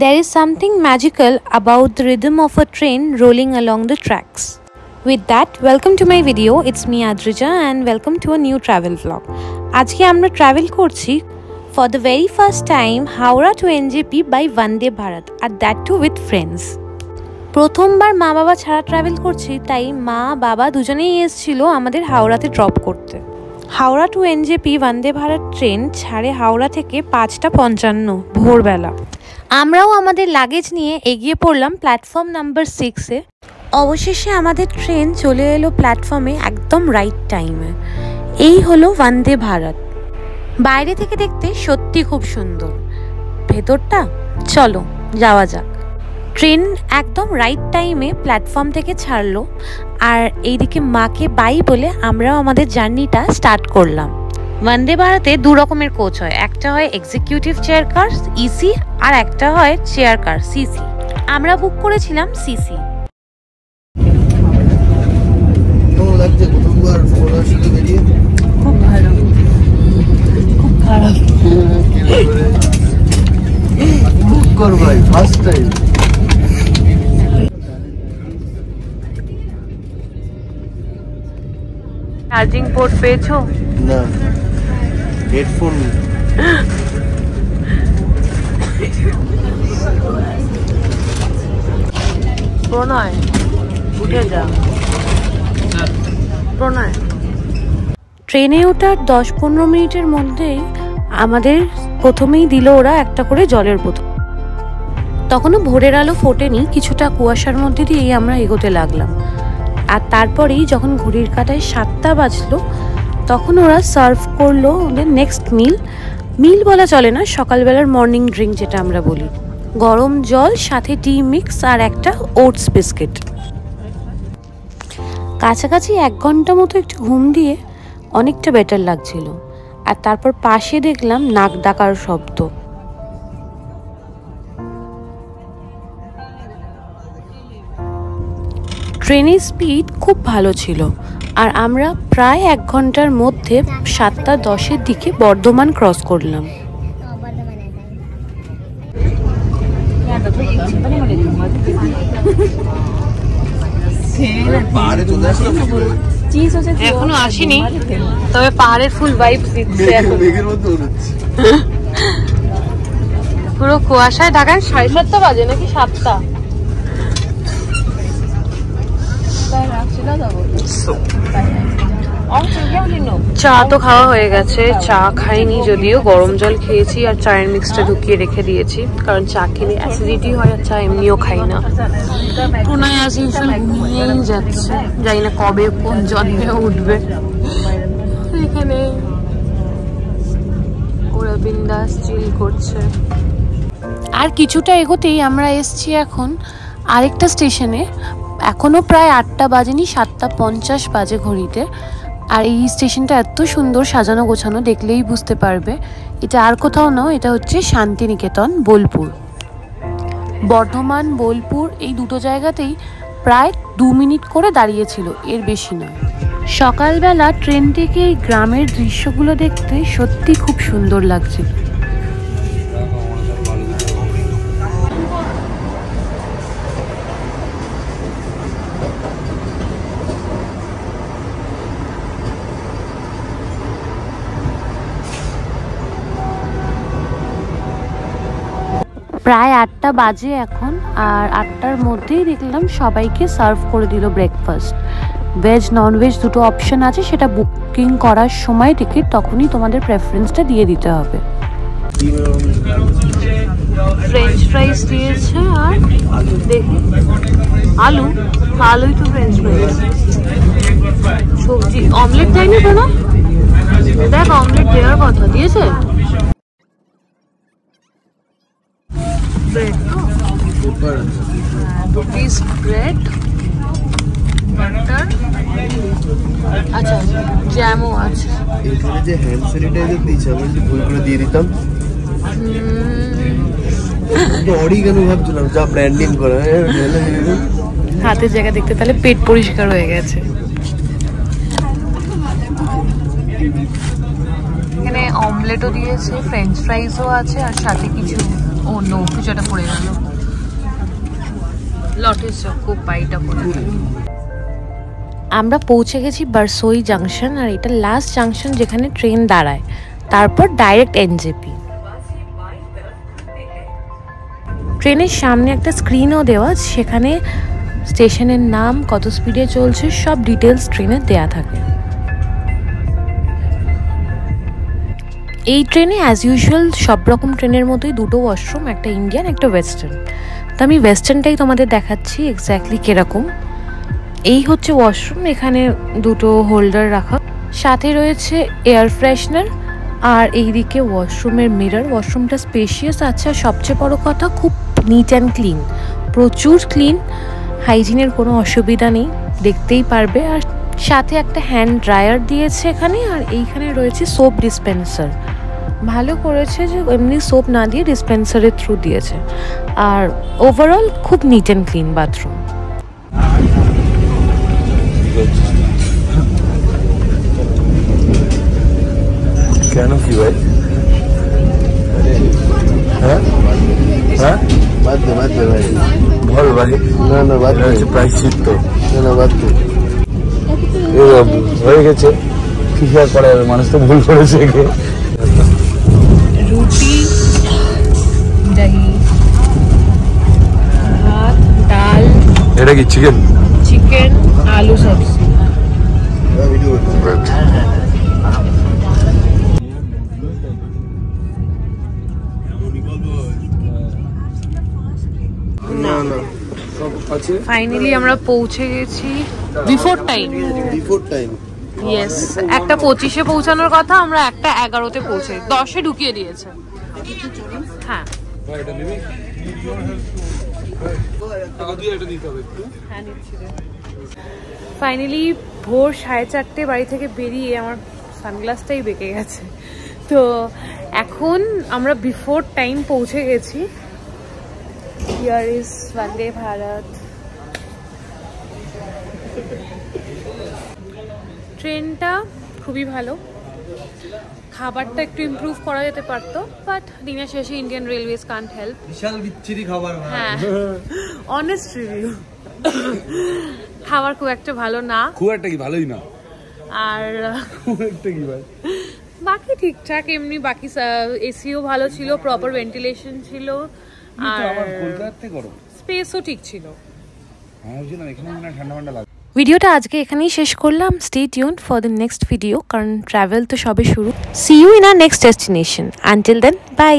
There is something magical about the rhythm of a train rolling along the tracks. With that, welcome to my video. It's me Adrija and welcome to a new travel vlog. আজকে আমরা travel করছি for the very first time Howrah to NJP by Vande Bharat, and that too with friends. প্রথমবার মা বাবা ছাড়া travel করছি, তাই মা বাবা দুজনেই এসেছিল আমাদের হাওড়াতে ড্রপ করতে। Howrah two NJP Vande Bharat train ছাড়ে হাওড়া থেকে 5:55 ভোরবেলা। আমরাও আমাদের লাগেজ নিয়ে এগিয়ে পড়লাম প্ল্যাটফর্ম নাম্বার 6-এ। অবশেষে আমাদের ট্রেন চলে এলো প্ল্যাটফর্মে একদম রাইট টাইমে। এই হলো বন্দে ভারত। বাইরে থেকে দেখতে সত্যি খুব সুন্দর, ভেতরটা চলো যাওয়া যাক। ট্রেন একদম রাইট টাইমে প্ল্যাটফর্ম থেকে ছাড়লো, আর এইদিকে মাকে বাই বলে আমরাও আমাদের জার্নিটা স্টার্ট করলাম। বন্দে ভারতে দু রকমের কোচ হয়, একটা হয় এক্সিকিউটিভ চেয়ার কার ইসি আর একটা হয় চেয়ার কার সিসি। আমরা বুক করেছিলাম সিসি। খুব ভালো, খুব খারাপ। বুক কর ভাই, ফার্স্ট টাইম। চার্জিং পোর্ট পেয়েছো? না, হেডফোন। প্রণয় উঠে যা, প্রণয়। ট্রেনে ওঠার 10-15 মিনিটের মধ্যেই আমাদের প্রথমেই দিল ওরা একটা করে জলের বোতল। তখনও ভোরের আলো ফোটেনি, কিছুটা কুয়াশার মধ্যে দিয়েই আমরা এগোতে লাগলাম। আর তারপরেই যখন ঘড়ির কাঁটায় 7টা বাজলো, তখন ওরা সার্ভ করলো ওদের নেক্সট মিল বলা চলে না, সকালবেলার মর্নিং ড্রিঙ্ক যেটা আমরা বলি। গরম জল, সাথে টি মিক্স আর একটা ওটস বিস্কিট। কাছাকাছি 1 ঘন্টা মতো একটু ঘুম দিয়ে অনেকটা বেটার লাগছিল। আর তারপর পাশে দেখলাম নাক ডাকার শব্দ। ট্রেনের স্পিড খুব ভালো ছিল, আর আমরা প্রায় 1 ঘন্টার মধ্যে 7:10-এর দিকে বর্ধমান ক্রস করলাম। এখনো আসিনি, তবে পাহাড়ের ফুল ভাইবস দিচ্ছে। পুরো কুয়াশায় ঢাকায় 7:30 বাজে নাকি 7টা। চা তো খাওয়া হয়ে গেছে, চা খাইনি যদিও, গরম জল খেয়েছি আর চায়ের মিক্সটা ঢুকিয়ে রেখে দিয়েছি, কারণ চা খেলে অ্যাসিডিটি হয় আর চা এমনিও খাই না। প্রণয় আজ ঘুমিয়েই যাচ্ছে, জানি না কবে কোন জন্মে উঠবে। এখানে ওরা বিন্দাস চিল করছে। আর কিছুটা এগোতেই আমরা এসছি এখন আরেকটা স্টেশনে। এখনো প্রায় 8টা বাজেনি, 7:50 বাজে ঘড়িতে। আর এই স্টেশনটা এত সুন্দর সাজানো গোছানো, দেখলেই বুঝতে পারবে এটা আর কোথাও না, এটা হচ্ছে শান্তিনিকেতন বোলপুর। বর্ধমান বোলপুর এই দুটো জায়গাতেই প্রায় 2 মিনিট করে দাঁড়িয়েছিল, এর বেশি নয়। সকালবেলা ট্রেন থেকে এই গ্রামের দৃশ্যগুলো দেখতে সত্যি খুব সুন্দর লাগছিল। প্রায় 8টা বাজে এখন, আর 8টার মধ্যেই দেখলাম সবাইকে সার্ভ করে দিল ব্রেকফাস্ট। ভেজ ননভেজ দুটো অপশন আছে, সেটা বুকিং করার সময় টিকিট তখনই তোমাদের প্রেফারেন্সটা দিয়ে দিতে হবে। ফ্রেঞ্চ ফ্রাইস দিয়েছে, আর দেখি আলুই তো ফ্রেঞ্চ ফ্রাইস। সবজি অমলেট দেয়নি কেন? দেখ অমলেট দেওয়ার কথা, দিয়েছে। ব্রেড তো পিস ব্রেড, বাটার, আচ্ছা জ্যামও আছে। এখানে যে হ্যান্ড স্যানিটাইজার দিয়েছে, আমি যদি ভুলগুলো দিয়ে দিতাম। অরিগানো ভাবছিলাম, যা ব্র্যান্ডিং করা হাতের জায়গা দেখতে, তাহলে পেট পরিষ্কার হয়ে গেছে। এখানে অমলেটও দিয়েছে, ফ্রেঞ্চ ফ্রাইজও আছে, আর সাথে কিছু ও নো, কিছু একটা পড়ে গেল, লটের চক্কু পাইটা পড়ে গেল। আমরা পৌঁছে গেছি বারসোই জাংশন, আর এটা লাস্ট জাংশন যেখানে ট্রেন দাঁড়ায়, তারপর ডাইরেক্ট এনজেপি। ট্রেনের সামনে একটা স্ক্রিনও দেওয়া, সেখানে স্টেশনের নাম, কত স্পিডে চলছে, সব ডিটেলস ট্রেনে দেয়া থাকে। এই ট্রেনে অ্যাজ ইউজুয়াল সব রকম ট্রেনের মতোই দুটো ওয়াশরুম, একটা ইন্ডিয়ান একটা ওয়েস্টার্ন। তো আমি ওয়েস্টার্নটাই তোমাদের দেখাচ্ছি এক্স্যাক্টলি কিরকম। এই হচ্ছে ওয়াশরুম, এখানে দুটো হোল্ডার রাখা, সাথে রয়েছে এয়ার ফ্রেশনার, আর এইদিকে ওয়াশরুমের মিরর। ওয়াশরুমটা স্পেশিয়াস আছে, আর সবচেয়ে বড় কথা খুব নিট অ্যান্ড ক্লিন, প্রচুর ক্লিন, হাইজিনের কোনো অসুবিধা নেই, দেখতেই পারবে। আর সাথে একটা হ্যান্ড ড্রায়ার দিয়েছে এখানে, আর এইখানে রয়েছে সোপ ডিসপেন্সার। ভালো করেছে যে এমনি সোপ না দিয়ে ডিসপেন্সারের থ্রু দিয়েছে। আর ওভারঅল খুব নিট অ্যান্ড ক্লিন বাথরুম। কেন কি ভাই? হ্যাঁ হ্যাঁ, বাদ দে ভাই, বল ভাই। না বাদ দে, প্রাইস শিট তো, না বাদ দে, হয়ে গেছে, কি আর করা যাবে, মানুষ তো ভুল করেছে। রুটি, দহি, ভাত, ডাল, এটা কি চিকেন? চিকেন, আলু সবজি। ফাইনালি আমরা পৌঁছে গেছি বিফোর টাইম। ইয়েস, একটা 25-এ পৌঁছানোর কথা, আমরা একটা 11-তে পৌঁছে 10-এ ঢুকিয়ে দিয়েছে। হ্যাঁ, ফাইনালি ভোর 4:30 বাড়ি থেকে বেরিয়ে আমার সানগ্লাসটাই বেঁকে গেছে। তো এখন আমরা বিফোর টাইম পৌঁছে গেছি। Here is Vande Bharat. ট্রেনটা খুবই ভালো, খাবারটা একটু ইমপ্রুভ করা যেতে পারতো, বাট দিনের শেষে ইন্ডিয়ান রেলওয়েজ কান্ট হেল্প। বিশাল বিচ্ছিরি খাবার, হ্যাঁ, অনেস্ট রিভিউ। খাবার খুব একটা ভালো না, খুব একটা কি ভালোই না, আর খুব একটা কি ভাই, বাকি ঠিকঠাক এমনি। বাকি এসিও ভালো ছিল, প্রপার ভেন্টিলেশন ছিল, আর স্পেসও ঠিক ছিল। ভিডিওটা আজকে এখানেই শেষ করলাম। Stay tuned for the next video, কারণ ট্রাভেল তো সবে শুরু। See you in our next destination. Until then, by.